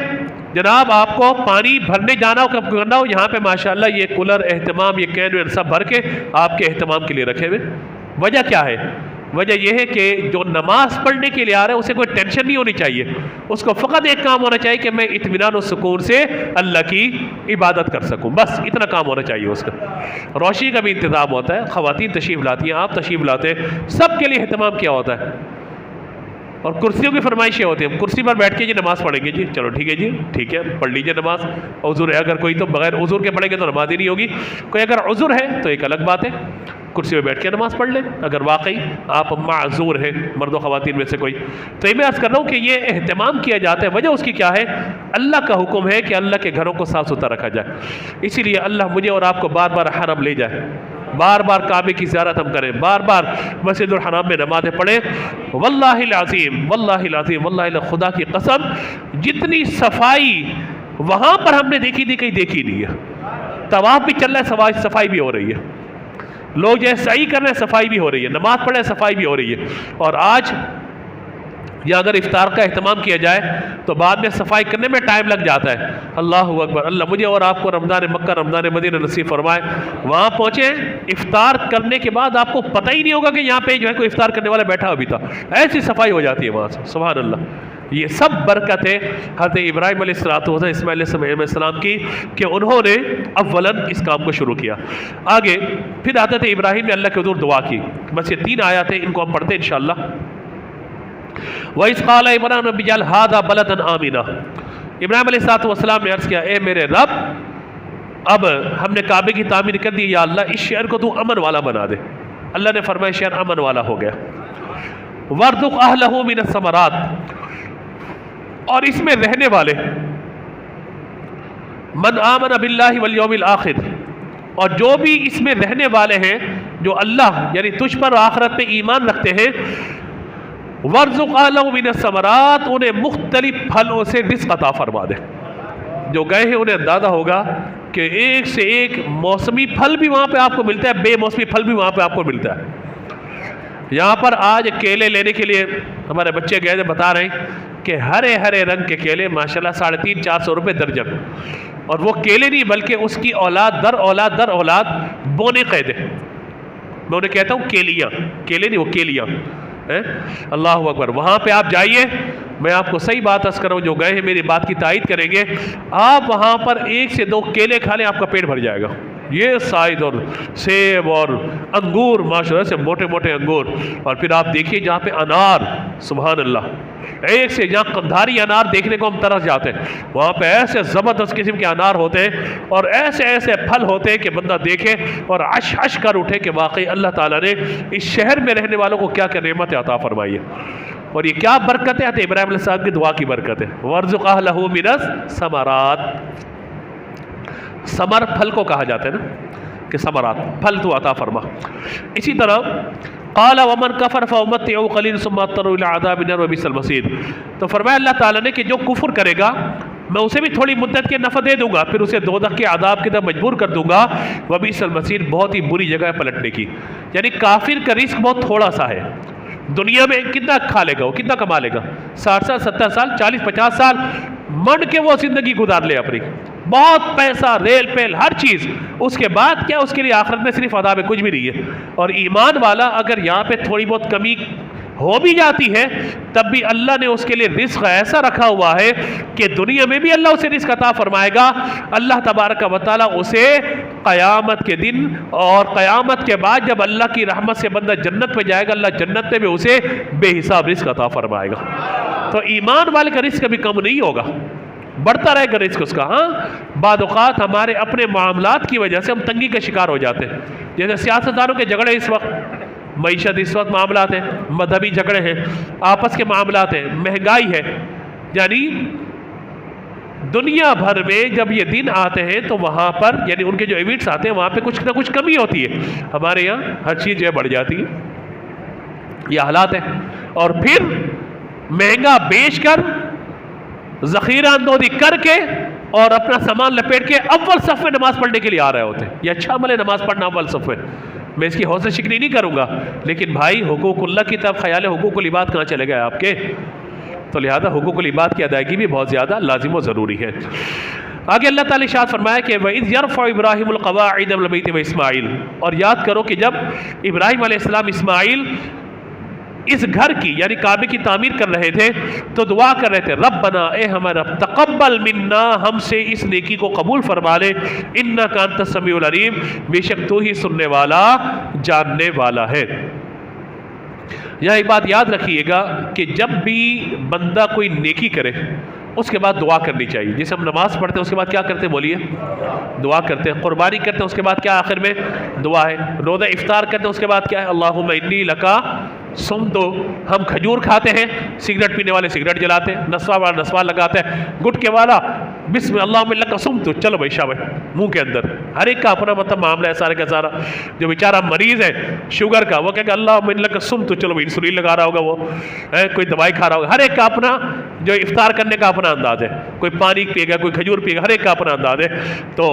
جناب آپ کو پانی بھرنے جانا ہو, کب کرنا ہو, یہاں پہ ماشاءاللہ یہ کولر اہتمام, یہ کین وین سب بھر کے آپ کے اہتمام کے لیے رکھے ہوئے. وجہ کیا ہے, وجہ یہ ہے کہ جو نماز پڑھنے کے لیے آ رہا ہے اسے کوئی ٹینشن نہیں ہونی چاہیے, اس کو فقط ایک کام ہونا چاہیے کہ میں اطمینان و سکون سے اللہ کی عبادت کر سکوں, بس اتنا کام ہونا چاہیے اس کا. روشنی کا بھی انتظام ہوتا ہے, خواتین تشریف لاتی ہیں, آپ تشریف لاتے ہیں, سب کے لیے اہتمام کیا ہوتا ہے. اور کرسیوں کی فرمائشیں ہوتی ہیں, ہم کرسی پر بیٹھ کے جی نماز پڑھیں گے, جی چلو ٹھیک ہے جی, ٹھیک ہے پڑھ لیجیے نماز. عذر ہے اگر کوئی تو بغیر عذر کے پڑھیں گے تو نماز ہی نہیں ہوگی. کوئی اگر عذر ہے تو ایک الگ بات ہے, کرسی پہ بیٹھ کے نماز پڑھ لیں اگر واقعی آپ معذور ہیں, مرد و خواتین میں سے کوئی. تو یہ میں عرض کر رہا ہوں کہ یہ اہتمام کیا جاتا ہے, وجہ اس کی کیا ہے, اللہ کا حکم ہے کہ اللہ کے گھروں کو صاف ستھرا رکھا جائے. اسی لیے اللہ مجھے اور آپ کو بار بار حرم لے جائے, بار بار کعبے کی زیارت ہم کریں, بار بار مسجد الحرام میں نمازیں پڑھیں. واللہ العظیم, واللہ العظیم, واللہ خدا کی قسم, جتنی صفائی وہاں پر ہم نے دیکھی تھی کہیں دیکھی نہیں ہے. طواف بھی چل رہا ہے, صفائی بھی ہو رہی ہے, لوگ جو ہے سعی کر رہے ہیں, صفائی بھی ہو رہی ہے, نماز پڑھ رہے ہیں, صفائی بھی ہو رہی ہے. اور آج یا اگر افطار کا اہتمام کیا جائے تو بعد میں صفائی کرنے میں ٹائم لگ جاتا ہے. اللہ اکبر, اللہ مجھے اور آپ کو رمضان مکہ رمضان مدینہ نصیب فرمائے. وہاں پہنچے, افطار کرنے کے بعد آپ کو پتہ ہی نہیں ہوگا کہ یہاں پہ جو ہے کوئی افطار کرنے والا بیٹھا ابھی تھا, ایسی صفائی ہو جاتی ہے وہاں سے. سبحان اللہ. یہ سب برکت ہے حضرت ابراہیم علیہ اسماعیل علیہ السلام کی کہ انہوں نے اولاً اس کام کو شروع کیا. آگے پھر حضرت ابراہیم نے اللہ کے حضور دعا کی. بس یہ 3 آیات ہیں, ان کو ہم پڑھتے ہیں انشاءاللہ. وَإِذْ قَالَ عِمْرَانُ رَبِّ اجْعَلْ هَٰذَا بَلَدًا آمِنًا. ابراہیم علیہ السلام نے عرض کیا, اے میرے رب, اب ہم نے کعبے کی تعمیر کر دی, یا اللہ اس شہر کو تو امن والا بنا دے. اللہ نے فرمایا شہر امن والا ہو گیا. وَارْزُقْ أَهْلَهُ مِنَ الثَّمَرَاتِ، اور اس میں رہنے والے من آمن باللہ والیوم الآخر، اور جو بھی اس میں رہنے والے ہیں جو اللہ یعنی تجھ پر آخرت پہ ایمان رکھتے ہیں، وَارْزُقْ أَهْلَهُ مِنَ الثَّمَرَاتِ، انہیں مختلف پھلوں سے رزق عطا فرما دے۔ جو گئے ہیں انہیں اندازہ ہوگا کہ ایک سے ایک موسمی پھل بھی وہاں پہ آپ کو ملتا ہے، بے موسمی پھل بھی وہاں پہ آپ کو ملتا ہے۔ یہاں پر آج کیلے لینے کے لیے ہمارے بچے گئے تھے، بتا رہے ہیں کہ ہرے ہرے رنگ کے کیلے ماشاءاللہ 350-400 روپے درجن، اور وہ کیلے نہیں بلکہ اس کی اولاد در اولاد بونے قید ہے۔ میں انہیں کہتا ہوں کیلیاں، کیلے نہیں، وہ کیلیاں۔ اللہ اکبر۔ وہاں پہ آپ جائیے، میں آپ کو صحیح بات عرض کر رہا ہوں، جو گئے ہیں میری بات کی تائید کریں گے، آپ وہاں پر 1 سے 2 کیلے کھا لیں آپ کا پیٹ بھر جائے گا۔ یہ سائز اور سیب اور انگور، ماشاءاللہ سے موٹے موٹے انگور، اور پھر آپ دیکھیے جہاں پہ انار، سبحان اللہ، ایک سے جہاں قندھاری انار دیکھنے کو ہم ترس جاتے ہیں، وہاں پہ ایسے زبردست قسم کے انار ہوتے ہیں اور ایسے ایسے پھل ہوتے ہیں کہ بندہ دیکھے اور عش عش کر اٹھے کہ واقعی اللہ تعالیٰ نے اس شہر میں رہنے والوں کو کیا کیا نعمت عطا فرمائی ہے۔ اور یہ کیا برکت ہے؟ ابراہیم علیہ السلام کی دعا کی برکت ہے۔ وَارْزُقْ أَهْلَهُ مِنَ الثَّمَرَاتِ، ثمر پھل کو کہا جاتا ہے نا، کہ ثمرات پھل تو عطا فرما۔ اسی طرح قال ومن کفر فأمتعه قلیلا ثم اضطر الى عذاب النار وبئس المصیر، تو فرمایا اللہ تعالیٰ نے کہ جو کفر کرے گا میں اسے بھی تھوڑی مدت کے نفع دے دوں گا، پھر اسے دوزخ کے عذاب کی طرف مجبور کر دوں گا، وبئس المصیر، بہت ہی بری جگہ ہے پلٹنے کی۔ یعنی کافر کا رزق بہت تھوڑا سا ہے، دنیا میں کتنا کھا لے گا، وہ کتنا کما لے گا، 60 سال 70 سال 40-50 سال منڈ کے وہ زندگی گزار لے اپنی، بہت پیسہ، ریل پیل، ہر چیز، اس کے بعد کیا اس کے لیے آخرت میں صرف عذاب ہے، کچھ بھی نہیں ہے۔ اور ایمان والا اگر یہاں پہ تھوڑی بہت کمی ہو بھی جاتی ہے تب بھی اللہ نے اس کے لیے رزق ایسا رکھا ہوا ہے کہ دنیا میں بھی اللہ اسے رزق عطا فرمائے گا۔ اللہ تبارک و تعالیٰ اسے قیامت کے دن اور قیامت کے بعد جب اللہ کی رحمت سے بندہ جنت پہ جائے گا، اللہ جنت میں بھی اسے بے حساب رزق عطا فرمائے گا۔ تو ایمان والے کا رزق کبھی کم نہیں ہوگا، بڑھتا رہے گا رزق اس کا۔ ہاں بعض اوقات ہمارے اپنے معاملات کی وجہ سے ہم تنگی کا شکار ہو جاتے ہیں، جیسے سیاستدانوں کے جھگڑے اس وقت، معیشت اس وقت معاملات ہیں، مذہبی جھگڑے ہیں، آپس کے معاملات ہیں، مہنگائی ہے، یعنی دنیا بھر میں جب یہ دن آتے ہیں تو وہاں پر یعنی ان کے جو ایونٹس آتے ہیں وہاں پہ کچھ نہ کچھ کمی ہوتی ہے۔ ہمارے یہاں ہر چیز جو ہے بڑھ جاتی ہے، یہ حالات ہیں، اور پھر مہنگا بیچ کر ذخیرہ اندوزی کر کے اور اپنا سامان لپیٹ کے اول صف میں نماز پڑھنے کے لیے آ رہے ہوتے ہیں۔ یہ اچھا عمل ہے نماز پڑھنا اول صف میں، میں اس کی حوصلہ شکنی نہیں کروں گا، لیکن بھائی حقوق اللہ کی طرف خیال ہے، حقوق العباد کہاں چلے گئے آپ کے؟ تو لہذا حقوق العباد کی ادائیگی بھی بہت زیادہ لازم و ضروری ہے۔ آگے اللہ تعالیٰ نے ارشاد فرمایا کہ وَإِذْ يَرْفَعُ إِبْرَاهِيمُ الْقَوَاعِدَ مِنَ الْبَيْتِ وَإِسْمَاعِيلُ، اور یاد کرو کہ جب ابراہیم علیہ السلام اسماعیل اس گھر کی یعنی کعبے کی تعمیر کر رہے تھے تو دعا کر رہے تھے، ربنا، اے ہمارا رب، تقبل منا، ہم سے اس نیکی کو قبول فرما لے، انک انت السمیع العلیم، بے شک تو ہی سننے والا جاننے والا ہے۔ یہاں ایک بات یاد رکھیے گا کہ جب بھی بندہ کوئی نیکی کرے اس کے بعد دعا کرنی چاہیے۔ جیسے ہم نماز پڑھتے ہیں اس کے بعد کیا کرتے ہیں، بولیے، دعا کرتے ہیں۔ قربانی کرتے ہیں اس کے بعد کیا آخر میں دعا ہے۔ روزہ افطار کرتے ہیں اس کے بعد کیا ہے، اللہم انی لکا سم تو ہم کھجور کھاتے ہیں، سگریٹ پینے والے سگریٹ جلاتے ہیں، نسوار والا نسوار لگاتے ہیں، گٹکے والا بسم اللہ لکا سم تو، چلو بھائی شاباش منہ کے اندر۔ ہر ایک کا اپنا مطلب معاملہ ہے سارے کا سارا۔ جو بیچارہ مریض ہے شوگر کا وہ کہے گا اللہ لکا سم تو، چلو بھائی انسولین لگا رہا ہوگا، وہ کوئی دوائی کھا رہا ہوگا۔ ہر ایک کا اپنا جو افطار کرنے کا اپنا انداز ہے، کوئی پانی پیے گا، کوئی کھجور پیے گا، ہر ایک کا اپنا انداز ہے۔ تو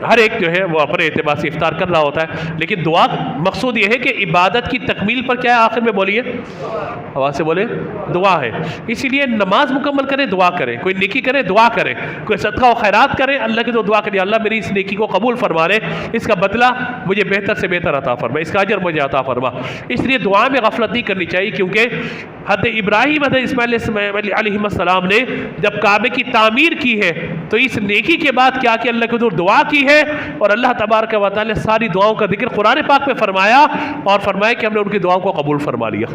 ہر ایک جو ہے وہ اپنے اعتبار سے افطار کر رہا ہوتا ہے، لیکن دعا مقصود یہ ہے کہ عبادت کی تکمیل پر کیا ہے آخر میں، بولیے، آواز سے بولے، دعا ہے۔ اسی لیے نماز مکمل کریں دعا کریں، کوئی نیکی کریں دعا کریں، کوئی صدقہ و خیرات کریں، اللہ کی تو دعا کریں، اللہ میری اس نیکی کو قبول فرما لے، اس کا بدلہ مجھے بہتر سے بہتر عطا فرما، اس کا اجر مجھے عطا فرما۔ اس لیے دعا میں غفلت نہیں کرنی چاہیے، کیونکہ حضرت ابراہیم حضرت اسماعیل علیہ السلام نے جب کعبے کی تعمیر کی ہے تو اس نیکی کے بعد کیا کہ اللہ کے حضور دعا کی ہے، اور اللہ تبارک و تعالی نے ساری دعاؤں کا ذکر قرآن پاک میں فرمایا اور فرمایا کہ ہم نے ان کی دعاؤں کو قبول فرما لیا۔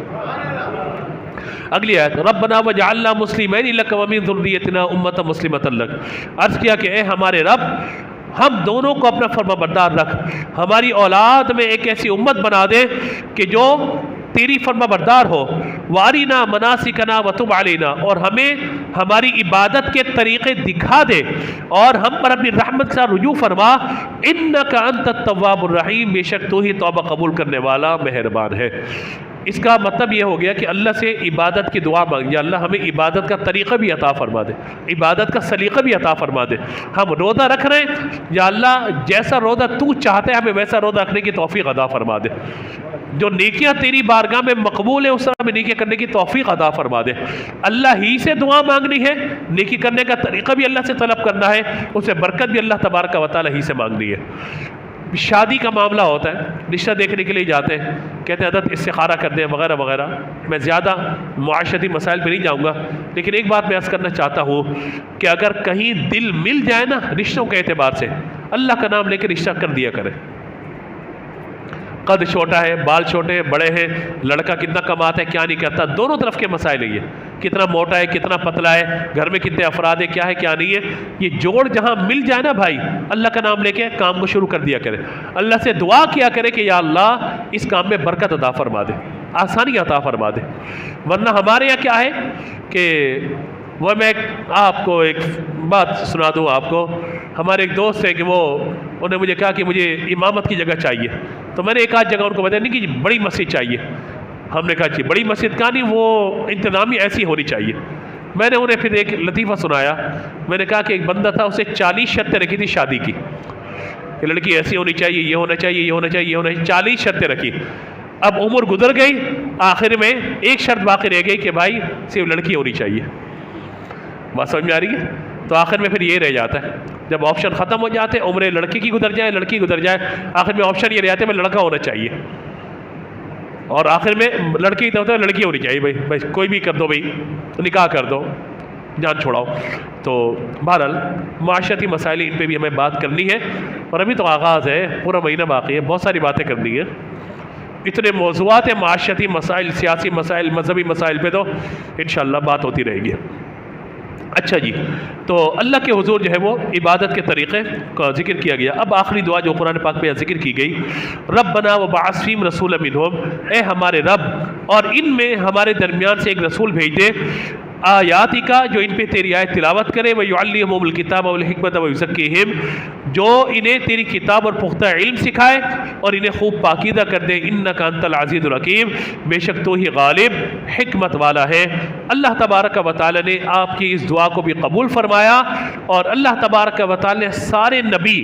اگلی آیت، ربنا وجعلنا مسلمین لک ومن ذریتنا امۃ مسلمۃ لک، عرض کیا کہ اے ہمارے رب ہم دونوں کو اپنا فرما بردار رکھ، ہماری اولاد میں ایک ایسی امت بنا دے کہ جو تیری فرما بردار ہو، وارینا مناسکنا وتب علینا، اور ہمیں ہماری عبادت کے طریقے دکھا دے اور ہم پر اپنی رحمت کے ساتھ رجوع فرما، انک انت التواب الرحیم، بے شک تو ہی توبہ قبول کرنے والا مہربان ہے۔ اس کا مطلب یہ ہو گیا کہ اللہ سے عبادت کی دعا مانگ، یا اللہ ہمیں عبادت کا طریقہ بھی عطا فرما دے، عبادت کا سلیقہ بھی عطا فرما دے۔ ہم روزہ رکھ رہے ہیں، یا اللہ جیسا روزہ تو چاہتے ہیں ہمیں ویسا روزہ رکھنے کی توفیق عطا فرما دے۔ جو نیکیاں تیری بارگاہ میں مقبول ہیں اس طرح ہمیں نیکیاں کرنے کی توفیق عطا فرما دے۔ اللہ ہی سے دعا مانگنی ہے، نیکی کرنے کا طریقہ بھی اللہ سے طلب کرنا ہے، اسے برکت بھی اللہ تبارک و تعالیٰ ہی سے مانگنی ہے۔ شادی کا معاملہ ہوتا ہے، رشتہ دیکھنے کے لیے جاتے ہیں، کہتے ہیں حضرت استخارہ کر دیں وغیرہ وغیرہ۔ میں زیادہ معاشرتی مسائل پہ نہیں جاؤں گا، لیکن ایک بات میں عرض کرنا چاہتا ہوں کہ اگر کہیں دل مل جائے نا رشتوں کے اعتبار سے، اللہ کا نام لے کے رشتہ کر دیا کرے۔ قد چھوٹا ہے، بال چھوٹے ہیں، بڑے ہیں، لڑکا کتنا کماتا ہے کیا نہیں کرتا، دونوں طرف کے مسائل ہیں یہ، کتنا موٹا ہے کتنا پتلا ہے، گھر میں کتنے افراد ہیں، کیا ہے کیا نہیں ہے، یہ جوڑ جہاں مل جائے نا بھائی، اللہ کا نام لے کے کام کو شروع کر دیا کرے، اللہ سے دعا کیا کرے کہ یا اللہ اس کام میں برکت عطا فرما دے، آسانی عطا فرما دے۔ ورنہ ہمارے یہاں کیا ہے کہ وہ، میں آپ کو ایک بات سنا دوں آپ کو، ہمارے ایک دوست ہے کہ انہوں نے مجھے کہا کہ مجھے امامت کی جگہ چاہیے، تو میں نے ایک آدھ جگہ ان کو بتایا نہیں کہ بڑی مسجد چاہیے۔ ہم نے کہا کہ بڑی مسجد کا نہیں، وہ انتظامی ایسی ہونی چاہیے۔ میں نے انہیں پھر ایک لطیفہ سنایا، میں نے کہا کہ ایک بندہ تھا، اسے 40 شرطیں رکھی تھی شادی کی، کہ لڑکی ایسی ہونی چاہیے، یہ ہونا چاہیے، یہ ہونا چاہیے، یہ ہونا چاہیے، 40 شرطیں رکھی۔ اب عمر گزر گئی، آخر میں ایک شرط باقی رہ گئی کہ بھائی صرف لڑکی ہونی چاہیے۔ بات سمجھ میں آ رہی ہے؟ تو آخر میں پھر یہ رہ جاتا ہے، جب آپشن ختم ہو جاتے ہیں، عمریں لڑکی کی گزر جائے، لڑکی گزر جائے، آخر میں آپشن یہ رہ جاتے ہیں میں لڑکا ہونا چاہیے، اور آخر میں لڑکی تو ہوتا ہے لڑکی ہونی چاہیے، بھائی کوئی بھی کر دو، بھائی نکاح کر دو، جان چھوڑاؤ۔ تو بہرحال معاشرتی مسائل ان پہ بھی ہمیں بات کرنی ہے، اور ابھی تو آغاز ہے، پورا مہینہ باقی ہے، بہت ساری باتیں کرنی ہے، اتنے موضوعات ہیں، معاشرتی مسائل، سیاسی مسائل، مذہبی مسائل پہ تو انشاءاللہ بات ہوتی رہے گی۔ اچھا جی، تو اللہ کے حضور جو ہے وہ عبادت کے طریقے کا ذکر کیا گیا۔ اب آخری دعا جو قرآن پاک میں ذکر کی گئی، ربنا وبعث فیہم رسولا منہم، اے ہمارے رب اور ان میں ہمارے درمیان سے ایک رسول بھیج دے، آیاتی کا جو ان پہ تیری آیت تلاوت کرے، وَيُعَلِّمُهُمُ الْكِتَابَ وَالْحِکْمَةَ وَيُزَکِّیہم، جو انہیں تیری کتاب اور پختہ علم سکھائے اور انہیں خوب پاکیزہ کر دے، اِنَّکَ أَنْتَ الْعَزِیزُ الْحَکِیم، بے شک تو ہی غالب حکمت والا ہے۔ اللہ تبارک و تعالی نے آپ کی اس دعا کو بھی قبول فرمایا، اور اللہ تبارک و تعالی نے سارے نبی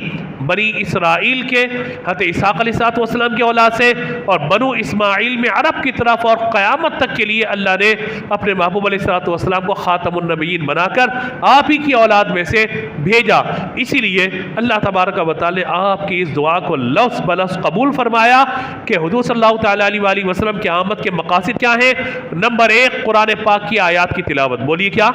بنی اسرائیل کے حضرت اسحاق علیہ السلام کے اولاد سے اور بنو اسماعیل میں عرب کی طرف اور قیامت تک کے لیے اللہ نے اپنے محبوب علیہ السلام کو خاتم النبیین بنا کر آپ ہی کی اولاد میں سے بھیجا۔ اسی لیے اللہ تبارک و تعالی آپ کی اس دعا کو لفظ بلفظ قبول فرمایا کہ حضور صلی اللہ تعالی علیہ وآلہ وسلم کی آمد کے مقاصد کیا ہیں؟ نمبر 1 قرآن پاک کی آیات کی تلاوت، بولیے کیا؟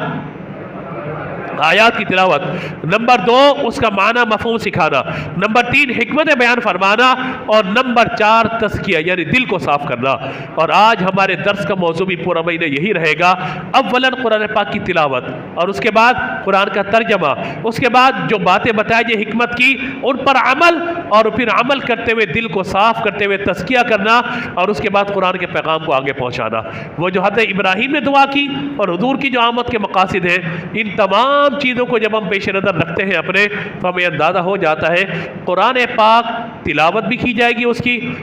آیات کی تلاوت۔ نمبر 2 اس کا معنی مفہوم سکھانا۔ نمبر 3 حکمت بیان فرمانا، اور نمبر 4 تزکیہ یعنی دل کو صاف کرنا۔ اور آج ہمارے درس کا موضوع بھی پورا مہینہ یہی رہے گا، اولاً قرآن پاک کی تلاوت، اور اس کے بعد قرآن کا ترجمہ، اس کے بعد جو باتیں بتائی جائے حکمت کی ان پر عمل، اور پھر عمل کرتے ہوئے دل کو صاف کرتے ہوئے تزکیہ کرنا، اور اس کے بعد قرآن کے پیغام کو آگے پہنچانا۔ وہ جو حضرت ابراہیم نے دعا کی اور حضور کی جو آمد کے مقاصد ہیں، ان تمام چیزوں کو جب ہم پیش نظر رکھتے ہیں اپنے، تو ہمیں اندازہ ہو جاتا ہے قرآن پاک تلاوت بھی کی جائے گی،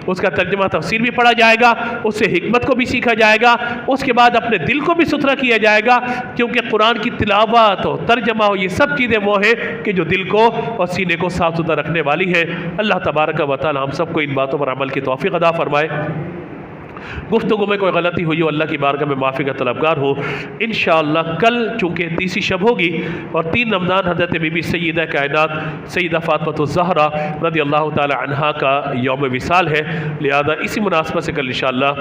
اس کا ترجمہ تفسیر بھی پڑھا جائے گا، اس سے حکمت کو بھی سیکھا جائے گا، اس کے بعد اپنے دل کو بھی ستھرا کیا جائے گا، کیونکہ قرآن کی تلاوت ہو، ترجمہ ہو، یہ سب چیزیں وہ ہیں کہ جو دل کو اور سینے کو صاف ستھرا رکھنے والی ہے۔ اللہ تبارک و تعالی ہم سب کو ان باتوں پر عمل کی توفیق عطا فرمائے۔ گفتگو میں کوئی غلطی ہوئی ہو اللہ کی بارگاہ میں معافی کا طلبگار ہو۔ انشاءاللہ کل چونکہ 30 شب ہوگی اور 3 رمضان حضرت بی بی سیدہ کائنات سیدہ فاطمہ الزہرا رضی اللہ تعالی عنہا کا یوم وصال ہے، لہذا اسی مناسبت سے کل انشاءاللہ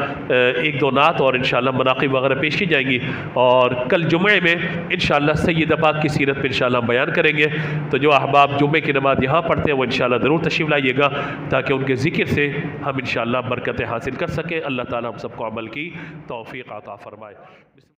1-2 نعت اور انشاءاللہ مناقب وغیرہ پیش کی جائیں گی، اور کل جمعے میں انشاءاللہ سیدہ پاک کی سیرت پہ انشاءاللہ ہم بیان کریں گے۔ تو جو احباب جمعے کی نماز یہاں پڑھتے ہیں وہ انشاءاللہ ضرور تشریف لائیے گا، تاکہ ان کے ذکر سے ہم انشاءاللہ برکتیں حاصل کر سکیں۔ اللہ تعالی ہم سب کو عمل کی توفیق عطا فرمائے۔